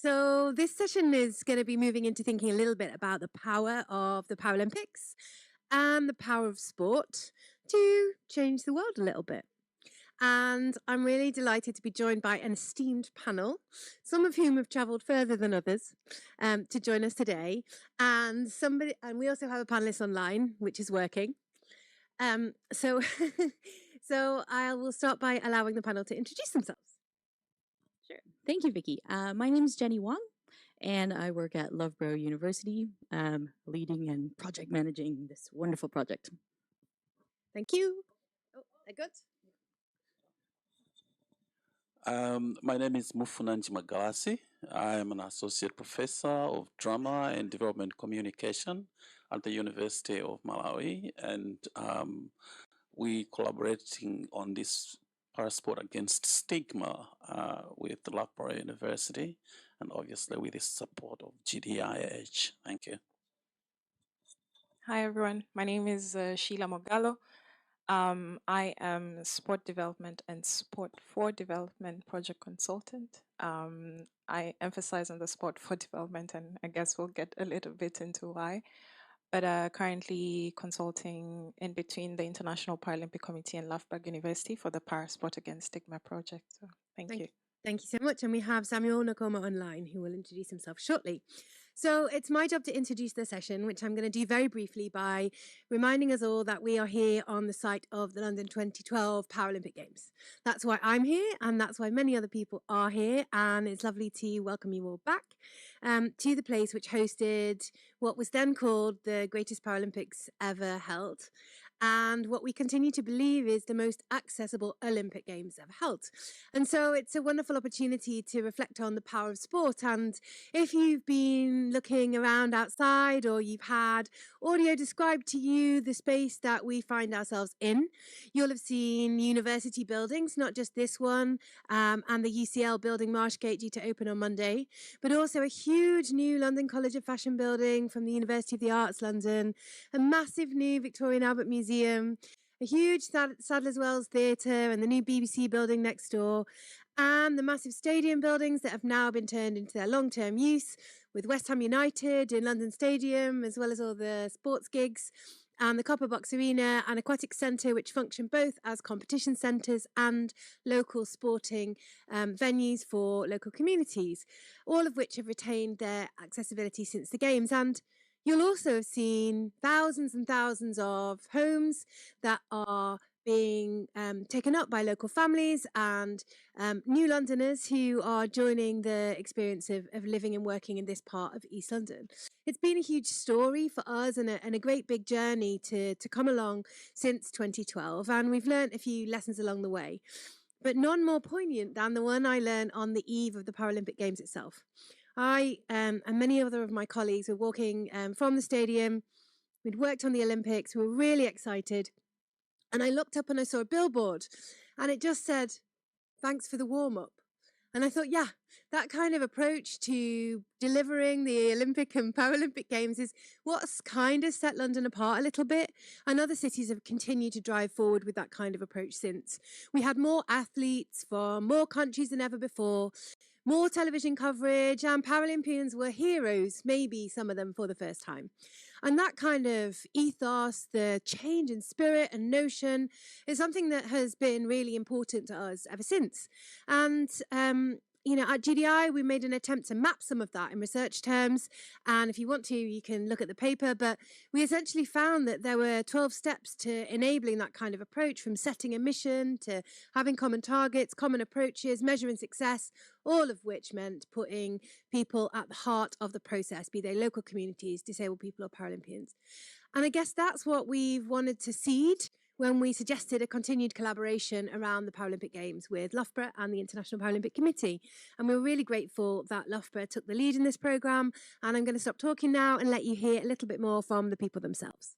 So this session is going to be moving into thinking a little bit about the power of the Paralympics and the power of sport to change the world a little bit. And I'm really delighted to be joined by an esteemed panel, some of whom have travelled further than others, to join us today. And we also have a panelist online, which is working. So I will start by allowing the panel to introduce themselves. Sure. Thank you, Vicky. My name is Jenny Wong, and I work at Loughborough University, leading and project managing this wonderful project. Thank you. Oh, good. My name is Mufunanji Magalasi. I am an associate professor of drama and development communication at the University of Malawi, and we collaborating on this parasport against stigma with Loughborough University, and obviously with the support of GDIH. Thank you. Hi everyone, my name is Sheila Mogalo. I am Sport Development and Sport for Development Project Consultant. I emphasize on the Sport for Development, and I guess we'll get a little bit into why. But currently consulting in between the International Paralympic Committee and Loughborough University for the Parasport Against Stigma project. So thank you. Thank you so much. And we have Samuel Nkhoma online who will introduce himself shortly. So it's my job to introduce the session, which I'm going to do very briefly by reminding us all that we are here on the site of the London 2012 Paralympic Games. That's why I'm here, and that's why many other people are here. And it's lovely to welcome you all back to the place which hosted what was then called the greatest Paralympics ever held, and what we continue to believe is the most accessible Olympic Games ever held. And so it's a wonderful opportunity to reflect on the power of sport. And if you've been looking around outside, or you've had audio described to you the space that we find ourselves in, you'll have seen university buildings, not just this one, and the UCL building Marshgate due to open on Monday, but also a huge new London College of Fashion building from the University of the Arts London, a massive new Victoria and Albert Museum, a huge Sadler's Wells Theatre and the new BBC building next door, and the massive stadium buildings that have now been turned into their long-term use, with West Ham United in London Stadium, as well as all the sports gigs, and the Copper Box Arena and Aquatic Centre, which function both as competition centres and local sporting venues for local communities, all of which have retained their accessibility since the Games. And you'll also have seen thousands and thousands of homes that are being taken up by local families and new Londoners who are joining the experience of living and working in this part of East London. It's been a huge story for us and a great big journey to come along since 2012, and we've learned a few lessons along the way, but none more poignant than the one I learned on the eve of the Paralympic Games itself. I and many other of my colleagues were walking from the stadium. We'd worked on the Olympics. We were really excited. And I looked up and I saw a billboard, and it just said, "Thanks for the warm-up." And I thought, yeah, that kind of approach to delivering the Olympic and Paralympic Games is what's kind of set London apart a little bit. And other cities have continued to drive forward with that kind of approach since. We had more athletes from more countries than ever before, more television coverage, and Paralympians were heroes, maybe some of them for the first time. And that kind of ethos, the change in spirit and notion, is something that has been really important to us ever since. And at GDI, we made an attempt to map some of that in research terms. And if you want to, you can look at the paper. But we essentially found that there were 12 steps to enabling that kind of approach, from setting a mission to having common targets, common approaches, measuring success, all of which meant putting people at the heart of the process, be they local communities, disabled people or Paralympians. And I guess that's what we've wanted to seed when we suggested a continued collaboration around the Paralympic Games with Loughborough and the International Paralympic Committee. And we're really grateful that Loughborough took the lead in this programme. And I'm going to stop talking now and let you hear a little bit more from the people themselves.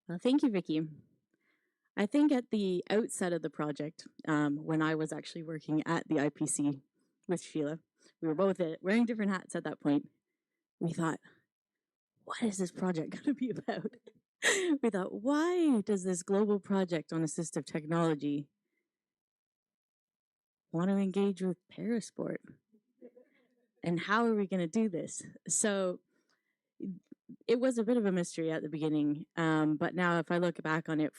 Well, thank you, Vicky. I think at the outset of the project, when I was actually working at the IPC with Sheila, we were both wearing different hats at that point. We thought, what is this project going to be about? We thought, why does this global project on assistive technology want to engage with parasport? And how are we going to do this? So it was a bit of a mystery at the beginning, but now if I look back on it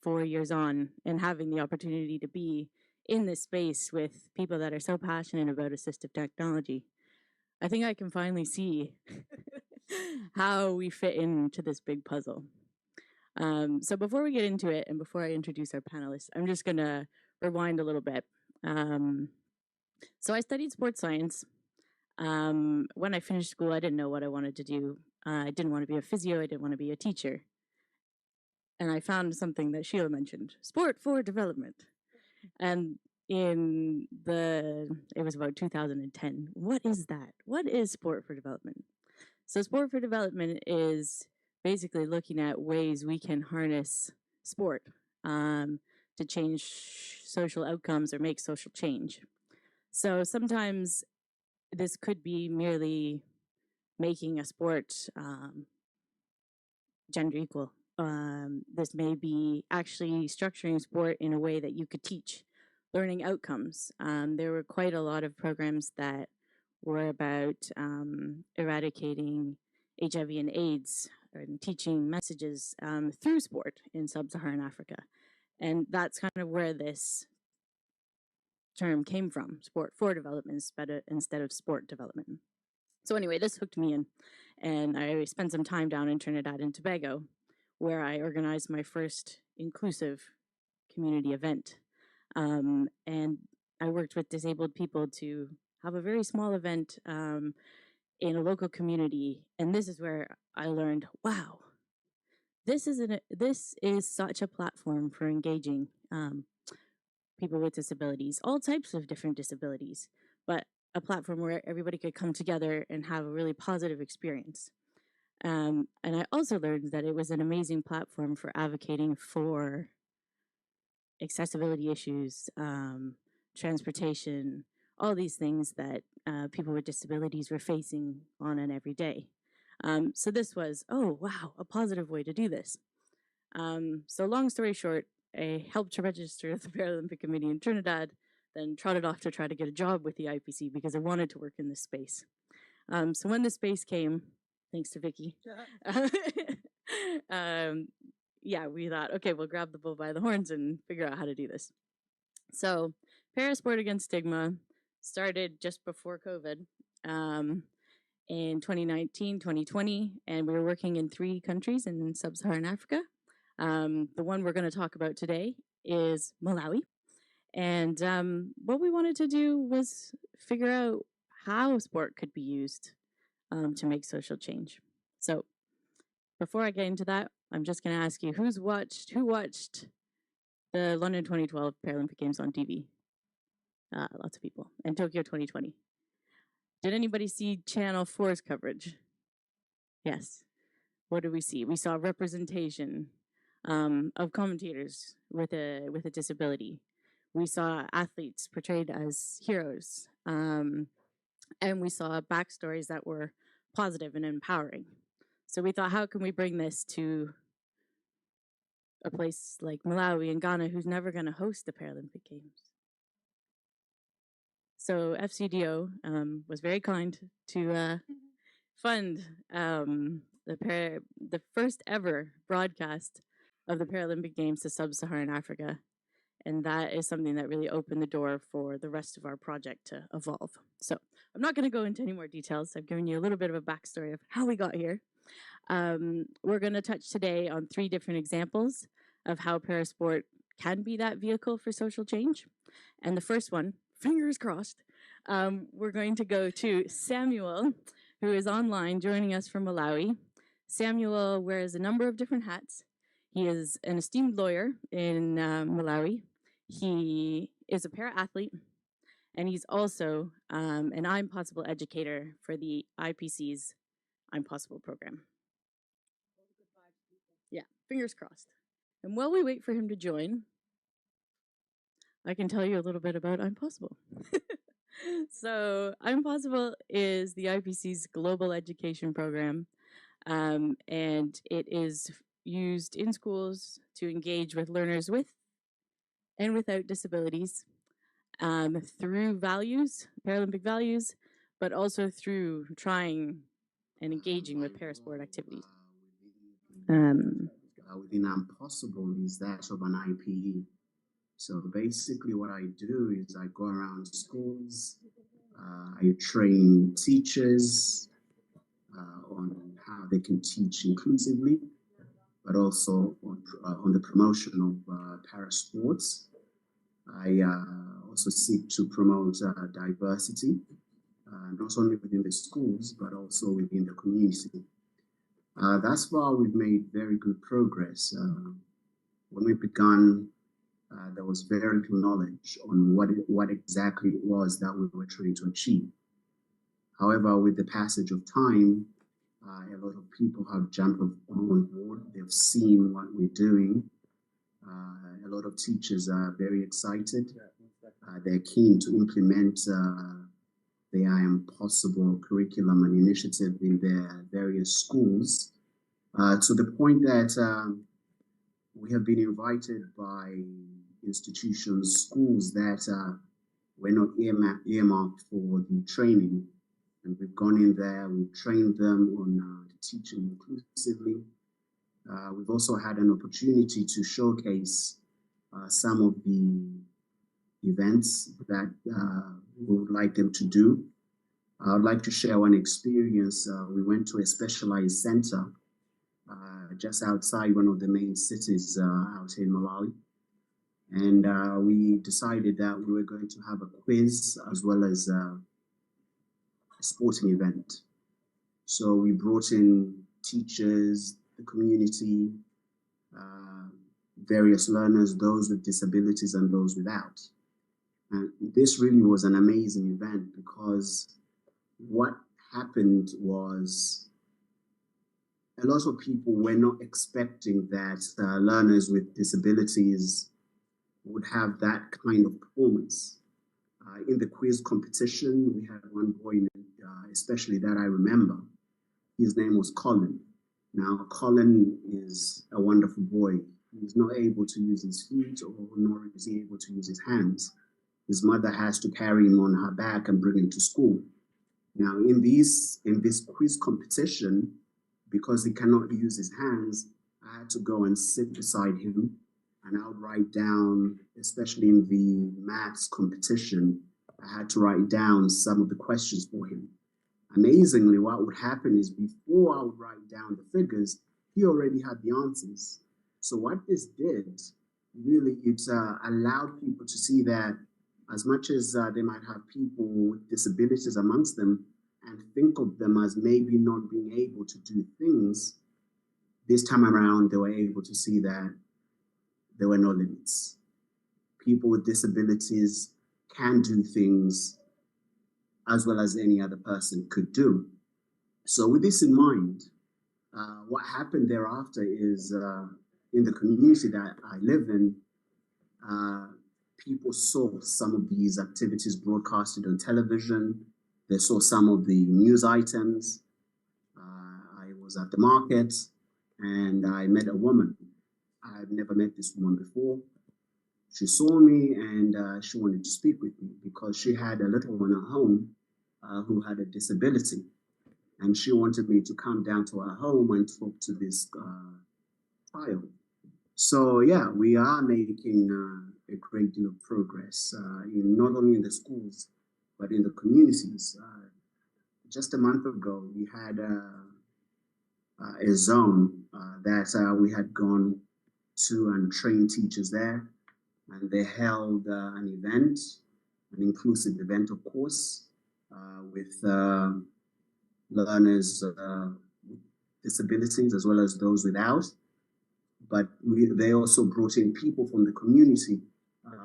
4 years on and having the opportunity to be in this space with people that are so passionate about assistive technology, I think I can finally see how we fit into this big puzzle. So before we get into it and before I introduce our panelists, I'm just going to rewind a little bit. So I studied sports science. When I finished school, I didn't know what I wanted to do. I didn't want to be a physio. I didn't want to be a teacher. And I found something that Sheila mentioned, sport for development. And it was about 2010. What is that? What is sport for development? So sport for development is basically looking at ways we can harness sport to change social outcomes or make social change. So sometimes this could be merely making a sport gender equal. This may be actually structuring sport in a way that you could teach learning outcomes. There were quite a lot of programs that were about eradicating HIV and AIDS and teaching messages through sport in Sub Saharan Africa. And that's kind of where this term came from, sport for development instead of sport development. So anyway, this hooked me in, and I spent some time down in Trinidad and Tobago, where I organized my first inclusive community event. And I worked with disabled people to have a very small event in a local community. And this is where I learned, wow, this is such a platform for engaging people with disabilities, all types of different disabilities, but a platform where everybody could come together and have a really positive experience. And I also learned that it was an amazing platform for advocating for accessibility issues, transportation, all these things that people with disabilities were facing on an everyday. So this was, oh, wow, a positive way to do this. So long story short, I helped to register at the Paralympic Committee in Trinidad, then trotted off to try to get a job with the IPC because I wanted to work in this space. So when the space came, thanks to Vicky, yeah, we thought, okay, we'll grab the bull by the horns and figure out how to do this. So Parasport Against Stigma started just before COVID in 2019, 2020, and we were working in 3 countries in Sub-Saharan Africa. The one we're going to talk about today is Malawi. And what we wanted to do was figure out how sport could be used to make social change. So before I get into that, I'm just going to ask you, who watched the London 2012 Paralympic Games on TV? Lots of people. And Tokyo 2020. Did anybody see Channel 4's coverage? Yes. What did we see? We saw representation of commentators with a disability. We saw athletes portrayed as heroes, and we saw backstories that were positive and empowering. So we thought, how can we bring this to a place like Malawi and Ghana, who's never going to host the Paralympic Games? So FCDO was very kind to fund the first ever broadcast of the Paralympic Games to Sub-Saharan Africa. And that is something that really opened the door for the rest of our project to evolve. So I'm not going to go into any more details. I've given you a little bit of a backstory of how we got here. We're going to touch today on 3 different examples of how parasport can be that vehicle for social change. And the first one, fingers crossed, we're going to go to Samuel, who is online joining us from Malawi. Samuel wears a number of different hats. He is an esteemed lawyer in Malawi. He is a para-athlete, and he's also an I'm Possible educator for the IPC's I'm Possible program. Yeah, fingers crossed. And while we wait for him to join, I can tell you a little bit about I'm Possible. So I'm Possible is the IPC's global education program, and it is used in schools to engage with learners with and without disabilities through values, Paralympic values, but also through trying and engaging with parasport activities. Within Impossible is that of an IPE. So basically what I do is I go around schools, I train teachers on how they can teach inclusively, but also on the promotion of parasports. I also seek to promote diversity, not only within the schools, but also within the community. Thus far, we've made very good progress. When we began, there was very little knowledge on what exactly it was that we were trying to achieve. However, with the passage of time, a lot of people have jumped on board. They've seen what we're doing. A lot of teachers are very excited. They're keen to implement the I Am Possible curriculum and initiative in their various schools, to the point that we have been invited by institutions, schools that were not earmarked for the training. And we've gone in there, we've trained them on teaching inclusively. We've also had an opportunity to showcase some of the events that we would like them to do. I would like to share one experience. We went to a specialized center just outside one of the main cities out in Malawi. And we decided that we were going to have a quiz as well as a sporting event. So we brought in teachers, the community, various learners, those with disabilities and those without. And this really was an amazing event because what happened was a lot of people were not expecting that learners with disabilities would have that kind of performance. In the quiz competition, we had one boy, especially that I remember. His name was Colin. Now, Colin is a wonderful boy. He's not able to use his feet, or nor is he able to use his hands. His mother has to carry him on her back and bring him to school. Now, in this quiz competition, because he cannot use his hands, I had to go and sit beside him, and I would write down, especially in the maths competition, I had to write down some of the questions for him. Amazingly, what would happen is before I would write down the figures, he already had the answers. So what this did, really, it allowed people to see that as much as they might have people with disabilities amongst them and think of them as maybe not being able to do things, this time around, they were able to see that there were no limits. People with disabilities can do things as well as any other person could do. So with this in mind, what happened thereafter is in the community that I live in, people saw some of these activities broadcasted on television. They saw some of the news items. I was at the market and I met a woman. I had never met this woman before. She saw me and she wanted to speak with me because she had a little one at home who had a disability. And she wanted me to come down to her home and talk to this child. So yeah, we are making a great deal of progress, not only in the schools, but in the communities. Just a month ago, we had a zone that we had gone to and trained teachers there. And they held an event, an inclusive event, of course, with learners with disabilities as well as those without. But they also brought in people from the community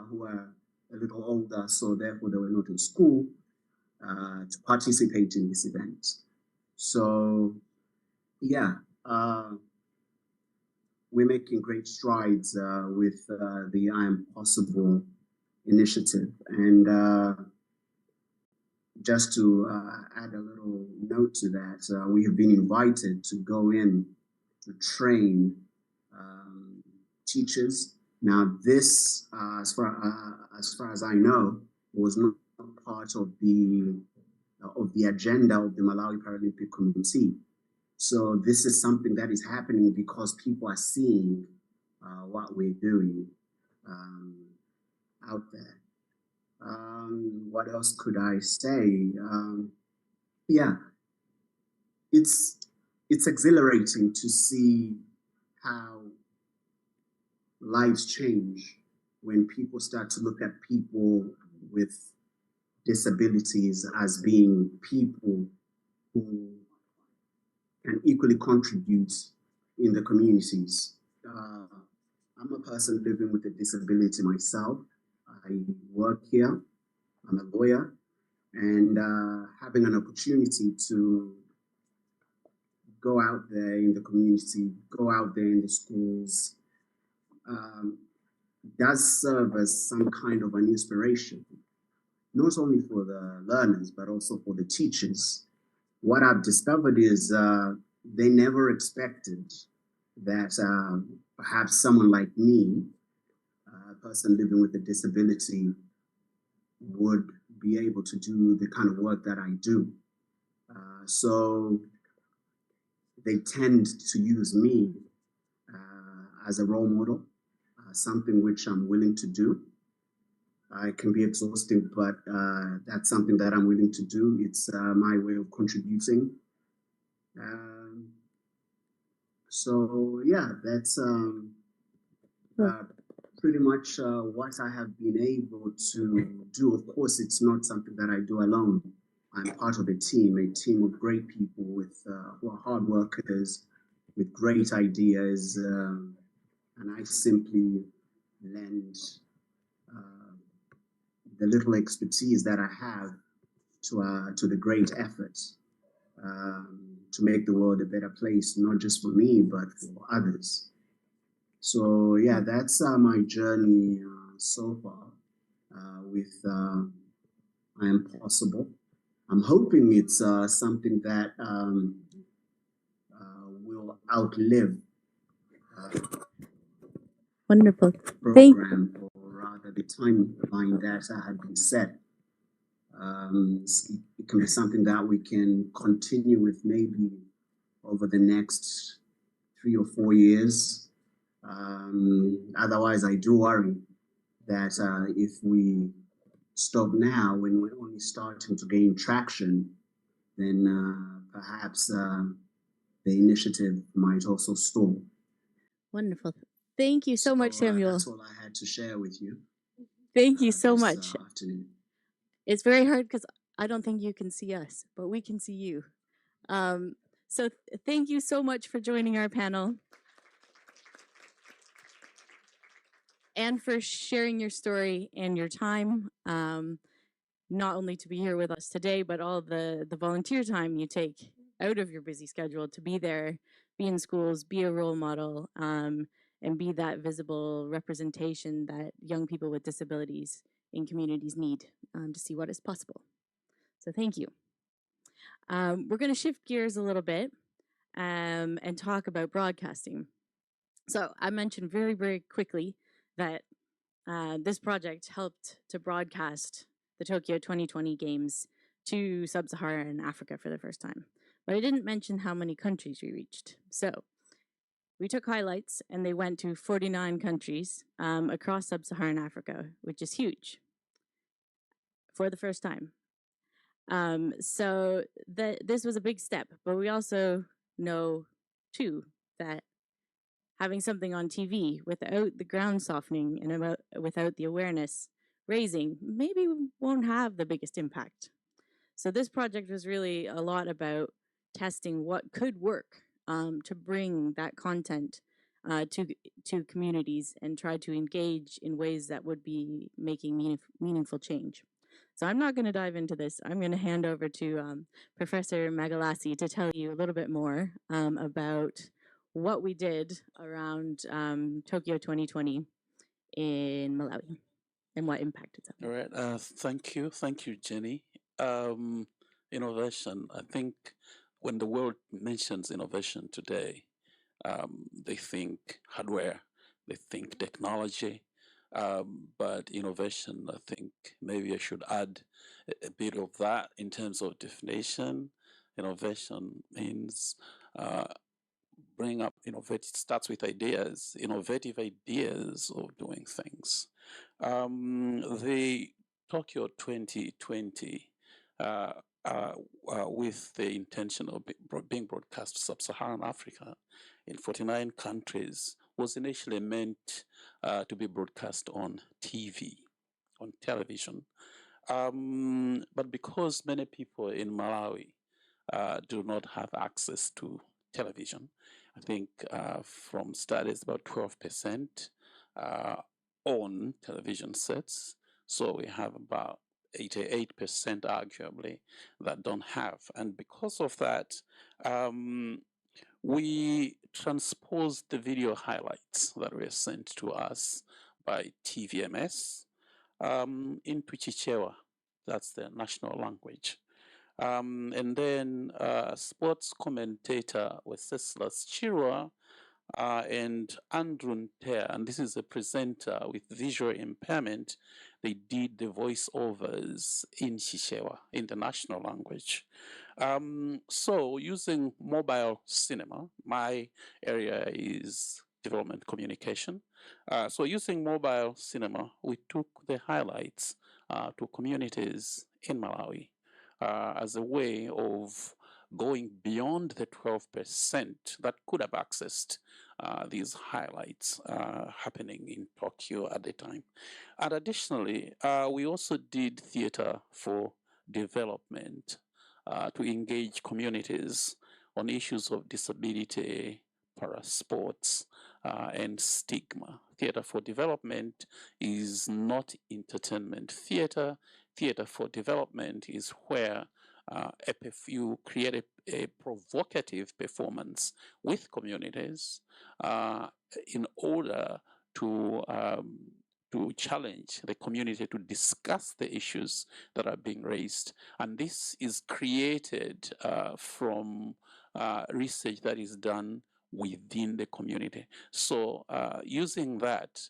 who are a little older, so therefore they were not in school, to participate in this event. So, yeah, we're making great strides with the I Am Possible initiative. And just to add a little note to that, we have been invited to go in to train teachers. Now, this, as far as I know, was not part of the of the agenda of the Malawi Paralympic Committee. So this is something that is happening because people are seeing what we're doing out there. What else could I say? Yeah, it's exhilarating to see how lives change when people start to look at people with disabilities as being people who can equally contribute in the communities. I'm a person living with a disability myself. I work here, I'm a lawyer, and having an opportunity to go out there in the community, go out there in the schools, does serve as some kind of an inspiration, not only for the learners, but also for the teachers. What I've discovered is they never expected that perhaps someone like me, a person living with a disability, would be able to do the kind of work that I do. So they tend to use me as a role model, something which I'm willing to do. It can be exhausting, but that's something that I'm willing to do. It's my way of contributing. So yeah, that's pretty much what I have been able to do. Of course, it's not something that I do alone. I'm part of a team of great people with who are hard workers, with great ideas, and I simply lend the little expertise that I have to the great effort to make the world a better place, not just for me, but for others. So yeah, that's my journey so far with I Am Possible. I'm hoping it's something that will outlive Wonderful. program, or rather the timeline that had been set. It can be something that we can continue with maybe over the next 3 or 4 years. Otherwise, I do worry that if we stop now when we're only starting to gain traction, then perhaps the initiative might also stall. Wonderful. Thank you so much, Samuel. That's all I had to share with you. Thank you so much. Afternoon. It's very hard because I don't think you can see us, but we can see you. So thank you so much for joining our panel and for sharing your story and your time, not only to be here with us today, but all the volunteer time you take out of your busy schedule to be there, be in schools, be a role model, and be that visible representation that young people with disabilities in communities need to see what is possible. So thank you. We're going to shift gears a little bit and talk about broadcasting. So I mentioned very, very quickly that this project helped to broadcast the Tokyo 2020 Games to Sub Saharan Africa for the first time. But I didn't mention how many countries we reached. So we took highlights and they went to 49 countries across Sub Saharan Africa, which is huge for the first time. So this was a big step, but we also know too that having something on TV without the ground softening and without the awareness raising maybe won't have the biggest impact. So this project was really a lot about testing what could work to bring that content to communities and try to engage in ways that would be making meaningful change. So I'm not going to dive into this. I'm going to hand over to Professor Magalasi to tell you a little bit more about what we did around Tokyo 2020 in Malawi and what impact it's having. All right. Thank you, Jenny. Innovation. I think when the world mentions innovation today, they think hardware, they think technology, But innovation, I think maybe I should add a bit of that in terms of definition. Innovation means bring up innovative, starts with ideas, innovative ideas of doing things. The Tokyo 2020, with the intention of being broadcast to Sub Saharan Africa in 49 countries, was initially meant to be broadcast on TV, on television. But because many people in Malawi do not have access to television, I think from studies about 12% own television sets. So we have about 88% arguably that don't have. And because of that, we transposed the video highlights that were sent to us by TVMS into Chichewa. That's the national language. And then sports commentator Wenceslas Chirwa and Andrew Nter, and this is a presenter with visual impairment. They did the voiceovers in Chichewa, in the national language. So using mobile cinema, my area is development communication. So using mobile cinema, we took the highlights to communities in Malawi as a way of going beyond the 12% that could have accessed these highlights happening in Tokyo at the time. And additionally, we also did theater for development to engage communities on issues of disability, parasports, and stigma. Theater for development is not entertainment theater. Theater for development is where you create a provocative performance with communities in order to challenge the community to discuss the issues that are being raised. And this is created from research that is done within the community. So using that,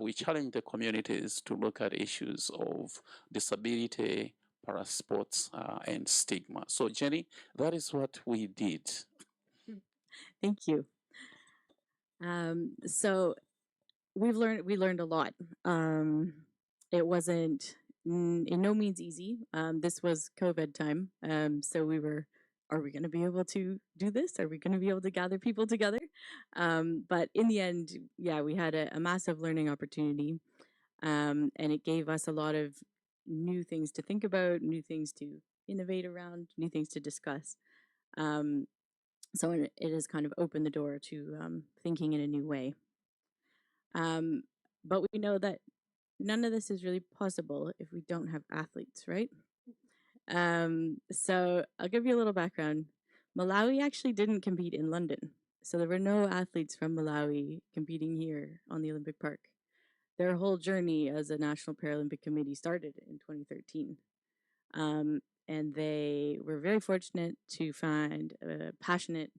we challenge the communities to look at issues of disability, parasports, and stigma. So Jenny, that is what we did. Thank you. So we learned a lot. It wasn't in no means easy. This was COVID time. So we were, are we going to be able to do this? Are we going to be able to gather people together? But in the end, yeah, we had a massive learning opportunity. And it gave us a lot of new things to think about, new things to innovate around, new things to discuss. So it has kind of opened the door to thinking in a new way. But we know that none of this is really possible if we don't have athletes, right? So I'll give you a little background. Malawi actually didn't compete in London. So there were no athletes from Malawi competing here on the Olympic Park. Their whole journey as a National Paralympic Committee started in 2013. And they were very fortunate to find a passionate,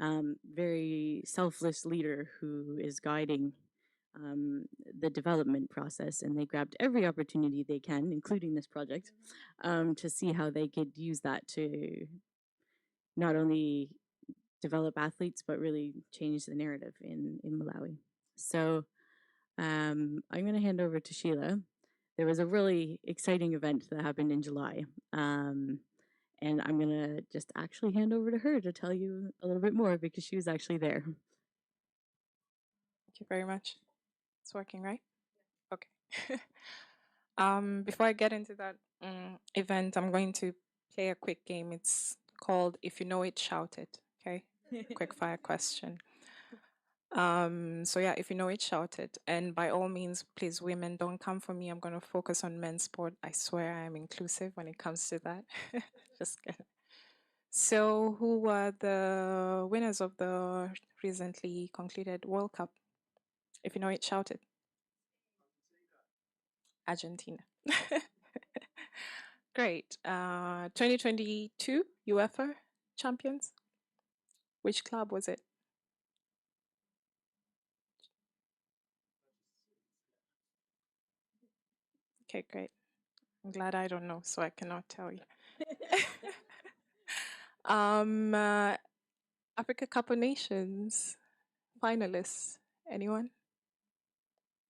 very selfless leader who is guiding the development process, and they grabbed every opportunity they can, including this project, to see how they could use that to not only develop athletes, but really change the narrative in Malawi. So I'm going to hand over to Sheila. There was a really exciting event that happened in July. And I'm going to just actually hand over to her to tell you a little bit more because she was actually there. Thank you very much. It's working, right? Okay. Before I get into that event, I'm going to play a quick game. It's called If You Know It, Shout It. Okay? Quick fire question. So yeah, if you know it, shout it. And by all means, please, women, don't come for me. I'm going to focus on men's sport. I swear I am inclusive when it comes to that. Just kidding. So who were the winners of the recently concluded World Cup? If you know it, shout it. Argentina. Great. 2022 UEFA champions. Which club was it? Okay, great. I'm glad I don't know, so I cannot tell you. Africa Cup of Nations finalists. Anyone?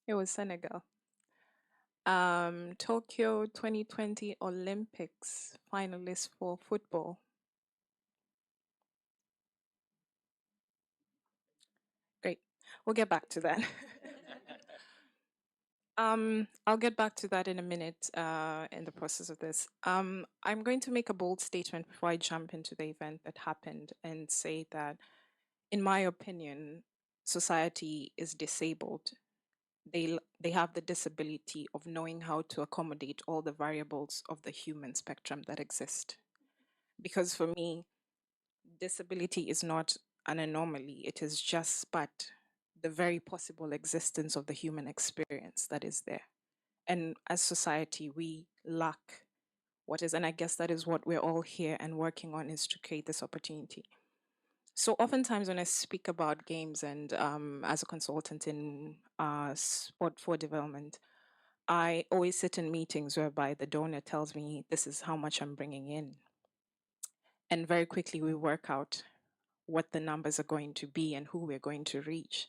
It was Senegal. Tokyo 2020 Olympics finalists for football. Great. We'll get back to that. I'll get back to that in a minute in the process of this. I'm going to make a bold statement before I jump into the event that happened and say that, in my opinion, society is disabled. They have the disability of knowing how to accommodate all the variables of the human spectrum that exist. Because for me, disability is not an anomaly, it is just but the very possible existence of the human experience that is there. And as society, we lack what is, and I guess that is what we're all here and working on, is to create this opportunity. So oftentimes when I speak about games and as a consultant in sport for development, I always sit in meetings whereby the donor tells me this is how much I'm bringing in. And very quickly we work out what the numbers are going to be and who we're going to reach.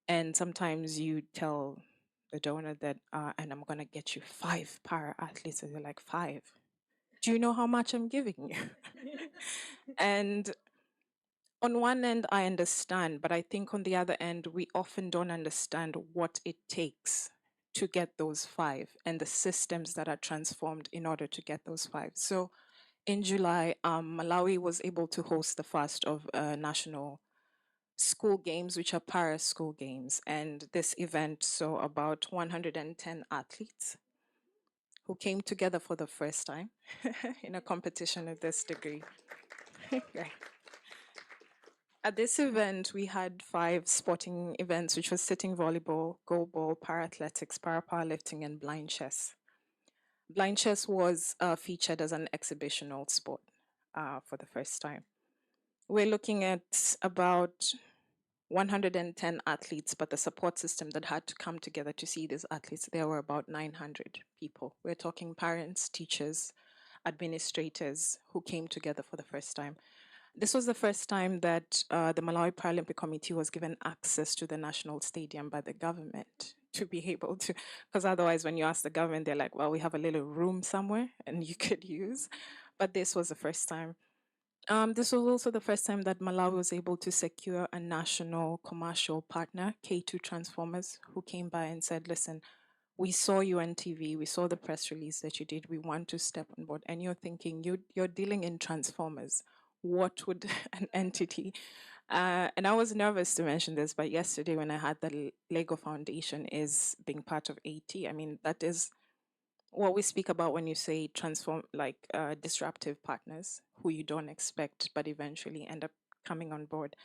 And sometimes you tell the donor that, and I'm going to get you 5 para athletes, and they're like, 5? Do you know how much I'm giving you? And on one end, I understand, but I think on the other end, we often don't understand what it takes to get those 5 and the systems that are transformed in order to get those 5. So in July, Malawi was able to host the first of national school games, which are para school games. And this event saw about 110 athletes who came together for the first time in a competition of this degree. Right. At this event, we had 5 sporting events, which was sitting volleyball, goalball, para-athletics, para-powerlifting, and blind chess. Blind chess was featured as an exhibitional sport for the first time. We're looking at about 110 athletes, but the support system that had to come together to see these athletes, there were about 900 people. We're talking parents, teachers, administrators who came together for the first time. This was the first time that the Malawi Paralympic Committee was given access to the national stadium by the government to be able to, because otherwise when you ask the government, they're like, well, we have a little room somewhere and you could use. But this was the first time. This was also the first time that Malawi was able to secure a national commercial partner, K2 Transformers, who came by and said, listen, we saw you on TV, we saw the press release that you did, we want to step on board. And you're thinking, you're dealing in transformers. What would an entity, and I was nervous to mention this, but yesterday when I had the Lego Foundation is being part of AT, I mean, that is what we speak about when you say transform, like disruptive partners who you don't expect, but eventually end up coming on board.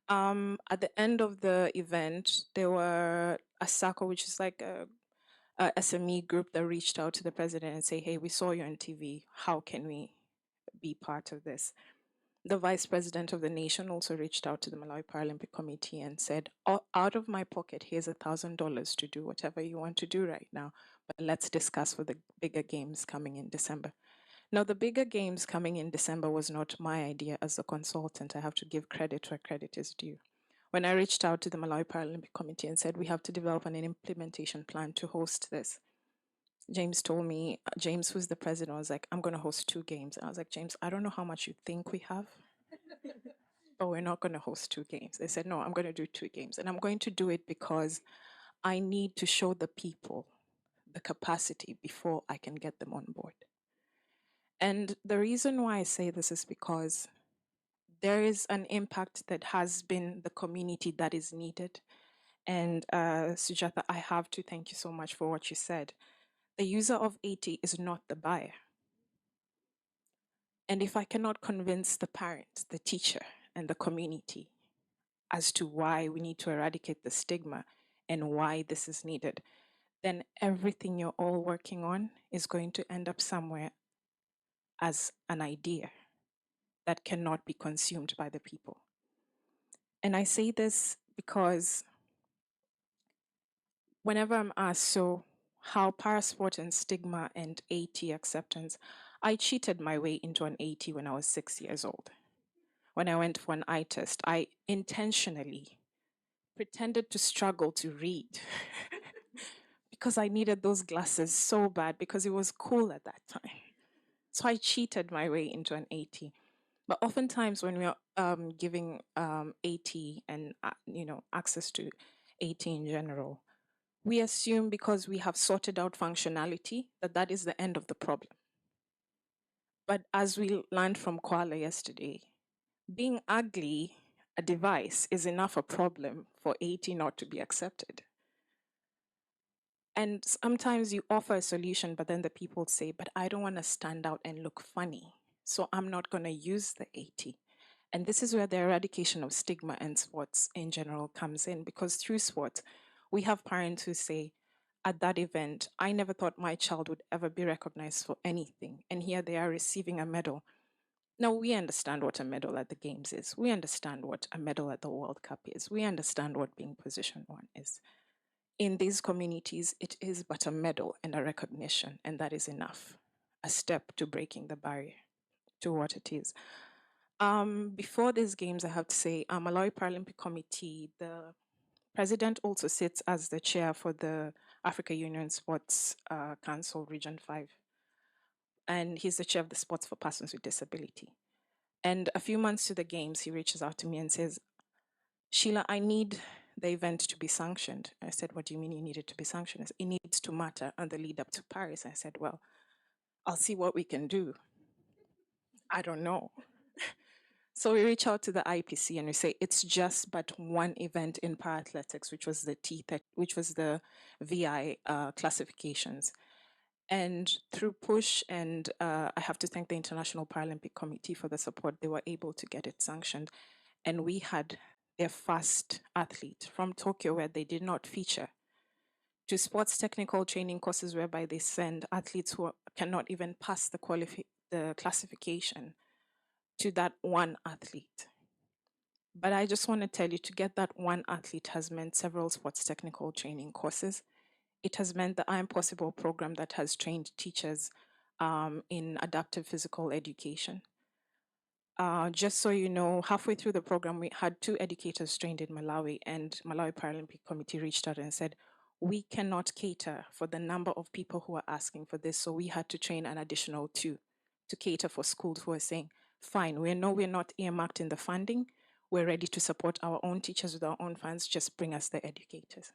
At the end of the event, there were a SACO, which is like a SME group that reached out to the president and say, hey, we saw you on TV. How can we be part of this? The vice president of the nation also reached out to the Malawi Paralympic Committee and said, out of my pocket, here's $1,000 to do whatever you want to do right now, but let's discuss for the bigger games coming in December. Now, the bigger games coming in December was not my idea as a consultant. I have to give credit where credit is due. When I reached out to the Malawi Paralympic Committee and said, we have to develop an implementation plan to host this, James told me, James, who's the president, was like, I'm going to host 2 games. And I was like, James, I don't know how much you think we have, but we're not going to host 2 games. They said, no, I'm going to do 2 games. And I'm going to do it because I need to show the people the capacity before I can get them on board. And the reason why I say this is because there is an impact that has been the community that is needed. And Sujata, I have to thank you so much for what you said. The user of AT is not the buyer. And if I cannot convince the parent, the teacher, and the community as to why we need to eradicate the stigma and why this is needed, then everything you're all working on is going to end up somewhere as an idea that cannot be consumed by the people. And I say this because whenever I'm asked, so how parasport and stigma and AT acceptance, I cheated my way into an AT when I was 6 years old. When I went for an eye test, I intentionally pretended to struggle to read because I needed those glasses so bad because it was cool at that time. So I cheated my way into an AT. But oftentimes when we're giving AT and access to AT in general, we assume because we have sorted out functionality that that is the end of the problem. But as we learned from Kuala yesterday, being ugly a device is enough a problem for AT not to be accepted. And sometimes you offer a solution, but then the people say, but I don't want to stand out and look funny, so I'm not going to use the AT. And this is where the eradication of stigma in sports in general comes in, because through sports, we have parents who say, at that event, I never thought my child would ever be recognized for anything. And here they are receiving a medal. Now, we understand what a medal at the Games is. We understand what a medal at the World Cup is. We understand what being position 1 is. In these communities, it is but a medal and a recognition, and that is enough, a step to breaking the barrier to what it is. Before these games, I have to say, Malawi Paralympic Committee, the president also sits as the chair for the Africa Union Sports Council Region 5. And he's the chair of the Sports for Persons with Disability. And a few months to the games, he reaches out to me and says, Sheila, I need the event to be sanctioned. I said, what do you mean you need it to be sanctioned? He said, it needs to matter on the lead up to Paris. I said, well, I'll see what we can do. I don't know. So we reach out to the IPC and we say, it's just but one event in para-athletics, which was the VI classifications. And through push, and I have to thank the International Paralympic Committee for the support, they were able to get it sanctioned. And we had their first athlete from Tokyo, where they did not feature, to sports technical training courses whereby they send athletes who cannot even pass the classification, to that one athlete. But I just want to tell you, to get that one athlete has meant several sports technical training courses. It has meant the I Am Possible program that has trained teachers in adaptive physical education. Just so you know, halfway through the program, we had 2 educators trained in Malawi, and Malawi Paralympic Committee reached out and said, we cannot cater for the number of people who are asking for this, so we had to train an additional 2 to cater for schools who are saying, fine, we know we're not earmarked in the funding, we're ready to support our own teachers with our own funds, just bring us the educators.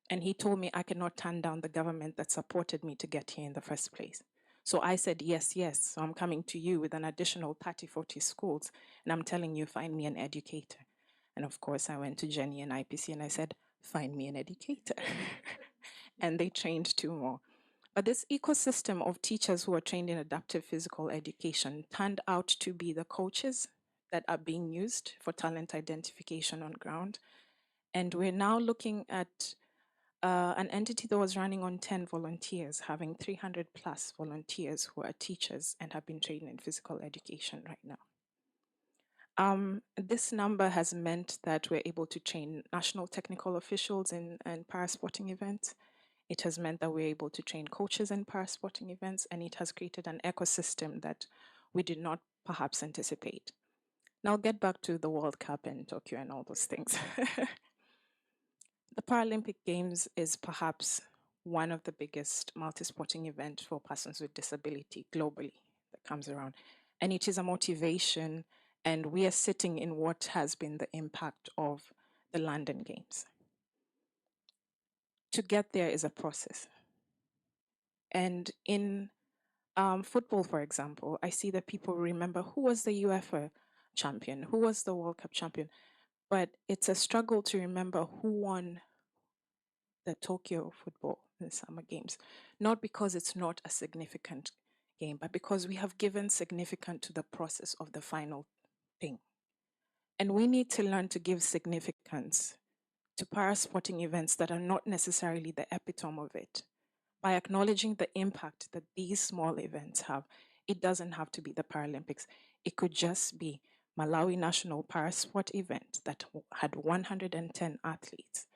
And he told me I cannot turn down the government that supported me to get here in the first place. So I said, yes, yes. So I'm coming to you with an additional 30, 40 schools, and I'm telling you, find me an educator. And of course, I went to Jenny and IPC and I said, find me an educator. And they trained 2 more. But this ecosystem of teachers who are trained in adaptive physical education turned out to be the coaches that are being used for talent identification on ground. And we're now looking at an entity that was running on 10 volunteers, having 300 plus volunteers who are teachers and have been trained in physical education right now. This number has meant that we're able to train national technical officials in parasporting events. It has meant that we're able to train coaches in parasporting events, and it has created an ecosystem that we did not perhaps anticipate. Now I'll get back to the World Cup and Tokyo and all those things. The Paralympic Games is perhaps one of the biggest multi-sporting events for persons with disability globally that comes around. And it is a motivation, and we are sitting in what has been the impact of the London Games. To get there is a process. And in football, for example, I see that people remember who was the UEFA champion, who was the World Cup champion, but it's a struggle to remember who won the Tokyo football in the Summer Games, not because it's not a significant game, but because we have given significance to the process of the final thing. And we need to learn to give significance to parasporting events that are not necessarily the epitome of it. By acknowledging the impact that these small events have, it doesn't have to be the Paralympics. It could just be Malawi National Parasport event that had 110 athletes.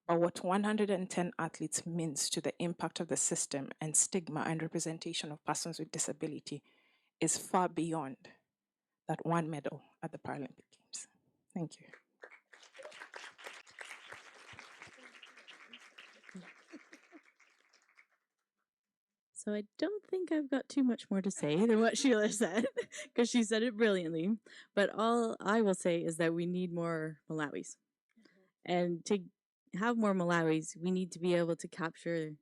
or what 110 athletes means to the impact of the system and stigma and representation of persons with disability is far beyond that one medal at the Paralympic Games. Thank you. So I don't think I've got too much more to say than what Sheila said, because she said it brilliantly. But all I will say is that we need more Malawis. And to have more Malawis, we need to be able to capture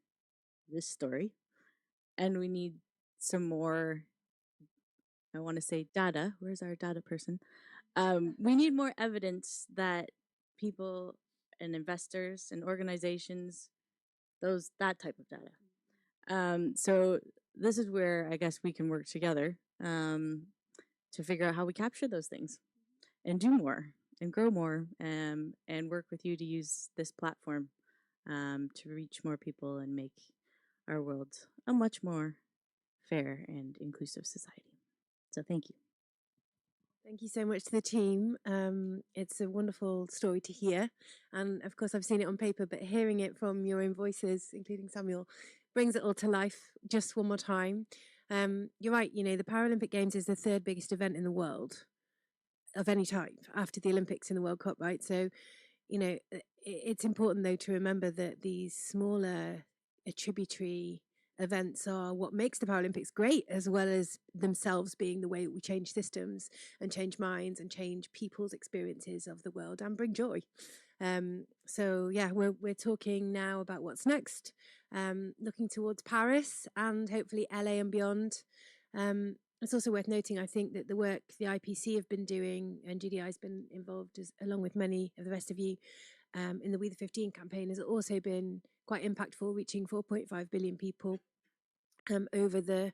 this story. And we need some more, I want to say data. Where's our data person? We need more evidence that people and investors and organizations, that type of data. So this is where I guess we can work together to figure out how we capture those things and do more and grow more and work with you to use this platform to reach more people and make our world a much more fair and inclusive society. So thank you. Thank you so much to the team. It's a wonderful story to hear. And of course, I've seen it on paper, but hearing it from your own voices, including Samuel, brings it all to life just one more time. You're right, the Paralympic Games is the third biggest event in the world of any type after the Olympics and the World Cup, right? So, it's important, though, to remember that these smaller tributary events are what makes the Paralympics great, as well as themselves being the way that we change systems and change minds and change people's experiences of the world and bring joy. So yeah, we're talking now about what's next, looking towards Paris and hopefully LA and beyond. It's also worth noting, I think, that the work the IPC have been doing and GDI has been involved, along with many of the rest of you, in the We the 15 campaign has also been quite impactful, reaching 4.5 billion people over the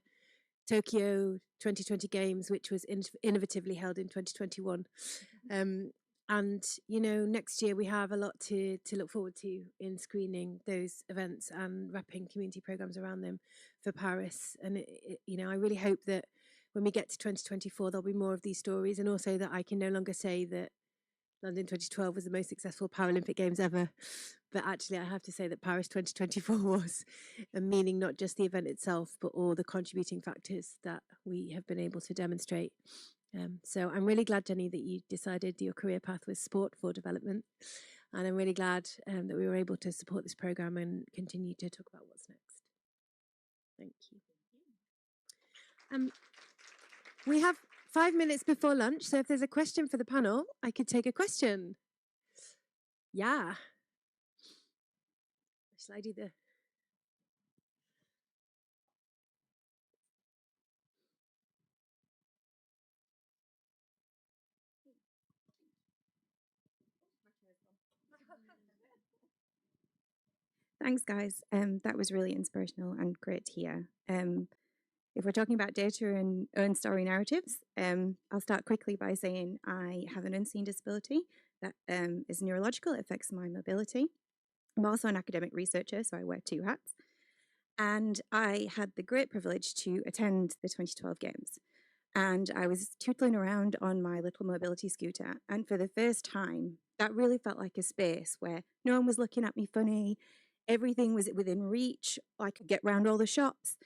Tokyo 2020 Games, which was innovatively held in 2021. And, next year we have a lot to look forward to in screening those events and wrapping community programs around them for Paris. And, I really hope that when we get to 2024, there'll be more of these stories, and also that I can no longer say that London 2012 was the most successful Paralympic Games ever. But actually, I have to say that Paris 2024 was, meaning not just the event itself, but all the contributing factors that we have been able to demonstrate. So I'm really glad, Jenny, that you decided your career path was sport for development. And I'm really glad that we were able to support this programme and continue to talk about what's next. Thank you. We have 5 minutes before lunch, so if there's a question for the panel, I could take a question. Yeah. Shall I do the... Thanks, guys. That was really inspirational and great to hear. If we're talking about data and own story narratives, I'll start quickly by saying I have an unseen disability that is neurological. It affects my mobility. I'm also an academic researcher, so I wear two hats. And I had the great privilege to attend the 2012 Games. And I was tootling around on my little mobility scooter. And for the first time, that really felt like a space where no one was looking at me funny. Everything was within reach. I could get round all the shops.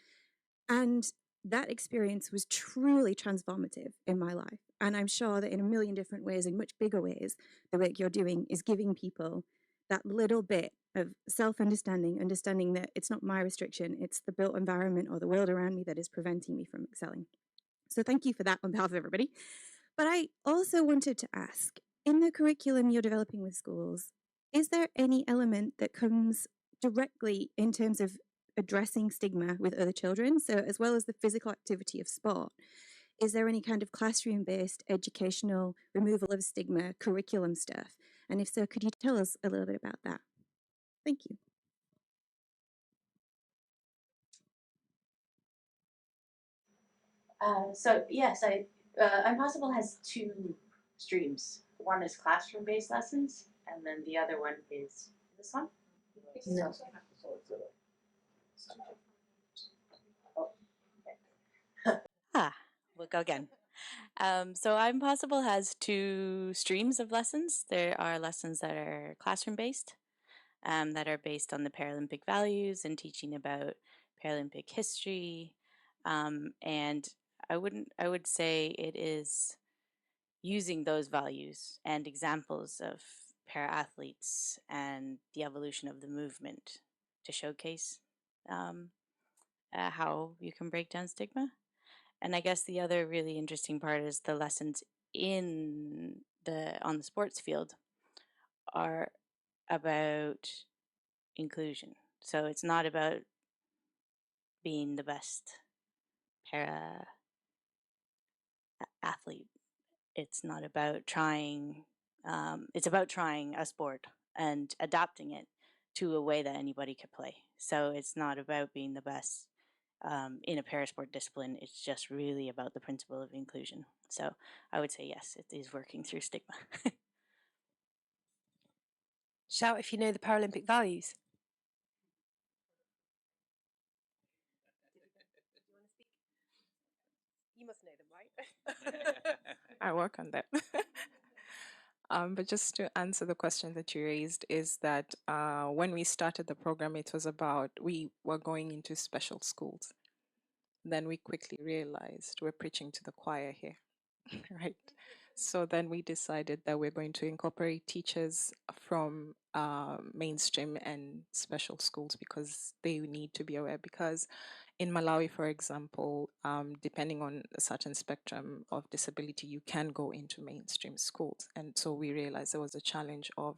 And that experience was truly transformative in my life. And I'm sure that in a million different ways, in much bigger ways, the work you're doing is giving people that little bit of self-understanding, understanding that it's not my restriction, it's the built environment or the world around me that is preventing me from excelling. So thank you for that on behalf of everybody. But I also wanted to ask, in the curriculum you're developing with schools, is there any element that comes directly in terms of addressing stigma with other children? So as well as the physical activity of sport, is there any kind of classroom-based educational removal of stigma curriculum stuff? And if so, could you tell us a little bit about that? Thank you. Impossible has two streams. One is classroom-based lessons, and then the other one is this one. No. We'll go again. So Impossible has two streams of lessons. There are lessons that are classroom-based, that are based on the Paralympic values and teaching about Paralympic history. And I would say it is using those values and examples of para-athletes and the evolution of the movement to showcase how you can break down stigma. And I guess the other really interesting part is the lessons on the sports field are about inclusion. So it's not about being the best para athlete. It's not about trying. It's about trying a sport and adapting it to a way that anybody could play. So it's not about being the best in a parasport discipline. It's just really about the principle of inclusion. So I would say yes, it is working through stigma. Shout if you know the Paralympic values. You must know them, right? I work on that. But just to answer the question that you raised is that when we started the program, it was about we were going into special schools. Then we quickly realized we're preaching to the choir here, right? So then we decided that we're going to incorporate teachers from mainstream and special schools because they need to be aware. Because in Malawi, for example, depending on a certain spectrum of disability, you can go into mainstream schools. And so we realized there was a challenge of,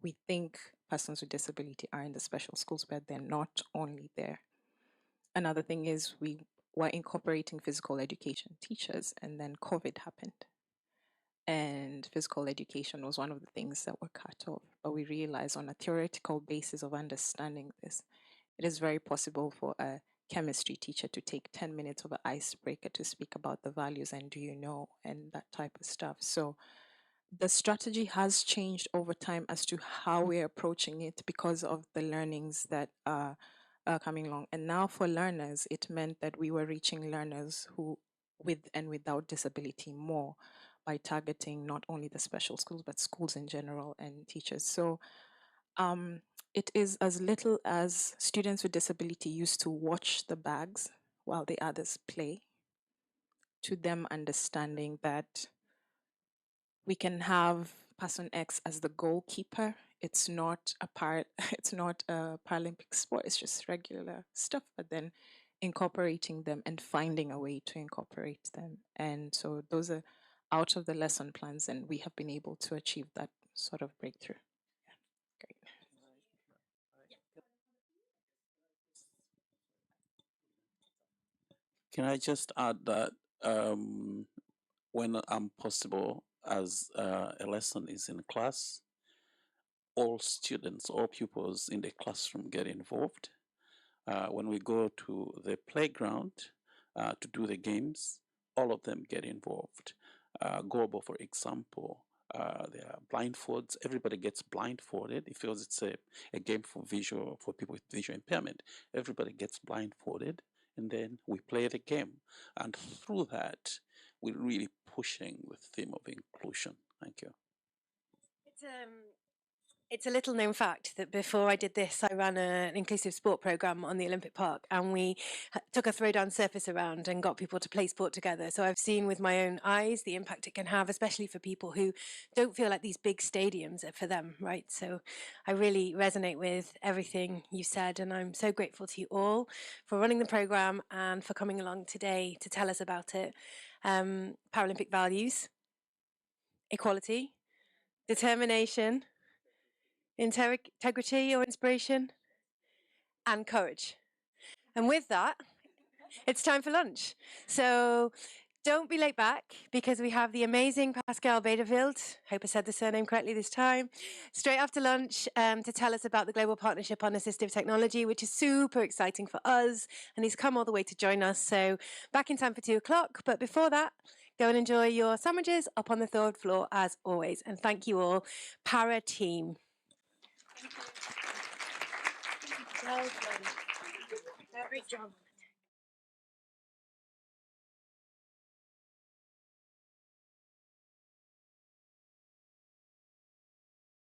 we think persons with disability are in the special schools, but they're not only there. Another thing is we were incorporating physical education teachers, and then COVID happened. And physical education was one of the things that were cut off. But we realized on a theoretical basis of understanding this, it is very possible for a chemistry teacher to take 10 minutes of an icebreaker to speak about the values and do you know and that type of stuff. So the strategy has changed over time as to how we're approaching it because of the learnings that are coming along. And now for learners, it meant that we were reaching learners who with and without disability more by targeting not only the special schools, but schools in general and teachers. So it is as little as students with disability used to watch the bags while the others play, to them understanding that we can have person X as the goalkeeper. It's not a Paralympic sport, it's just regular stuff, but then incorporating them and finding a way to incorporate them. And so those are out of the lesson plans, and we have been able to achieve that sort of breakthrough. Yeah, great. Can I just add that when possible, as a lesson is in class, all students, all pupils in the classroom get involved. When we go to the playground to do the games, all of them get involved. Global, for example, there are blindfolds. Everybody gets blindfolded. It feels it's a game for people with visual impairment. Everybody gets blindfolded, and then we play the game. And through that, we're really pushing the theme of inclusion. Thank you. It's a little known fact that before I did this, I ran an inclusive sport program on the Olympic Park, and we took a throwdown surface around and got people to play sport together. So I've seen with my own eyes the impact it can have, especially for people who don't feel like these big stadiums are for them, right? So I really resonate with everything you said, and I'm so grateful to you all for running the program and for coming along today to tell us about it. Paralympic values, equality, determination, integrity or inspiration, and courage. And with that, it's time for lunch. So don't be late back, because we have the amazing Pascal Bederfield, hope I said the surname correctly this time, straight after lunch to tell us about the Global Partnership on Assistive Technology, which is super exciting for us. And he's come all the way to join us. So back in time for 2 o'clock. But before that, go and enjoy your sandwiches up on the 3rd floor as always. And thank you all. Para team. Well done. Great job.